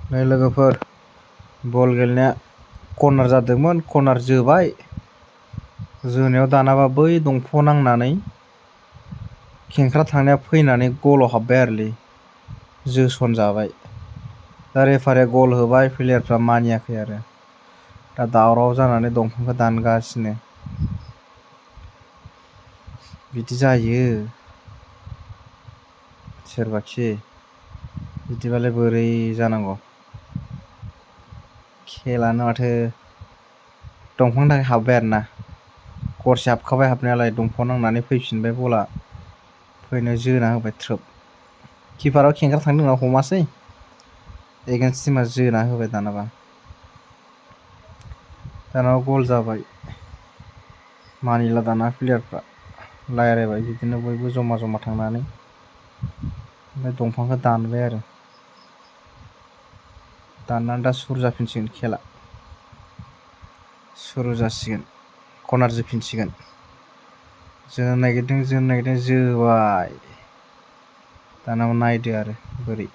नै लोगोफोर बल गेलेनाया कर्नार जादोंमोन, कर्नार जोबाय। जोनायाव दानाबा बै दंफाङाव नांनानै खेंख्रा थांनाया फैनानै गलाव हाबबाय आरोलै, जोसनजाबाय। दा रेफारिया गल होबाय, प्लेयारफ्रा मानियाखै आरो दा दावराव जानानै दंफांखौ दानगासिनो। बिदि जायो सोरबाखि, बिदिबालाय बोरै जानांगौ। खेलानो माथो दंफांनि थाखाय हाबबाय आरोना, गरसे हाबखाबाय हाबनायालाय, दंफाङाव नांनानै फैफिनबाय बला, फैनायाव जोना होबाय थ्रोब। किपाराव खेंख्रा थांदों होनना हमासै, एगेन्स्ट टिमा जोना होबाय दानाबा गल जाबाय। मानिला दाना प्लेयारफ्रा रायलायबाय बिदिनो बयबो जमा जमा थांनानै, ओमफ्राय दंफांखौ दानबाय आरो दाननानै दा सुरु जाफिनसिगोन खेला, सुरु जासिगोन, कर्नार जोफिनसिगोन। जोनो नागिरदों जोबाय। दाना नायदो आरो बोरै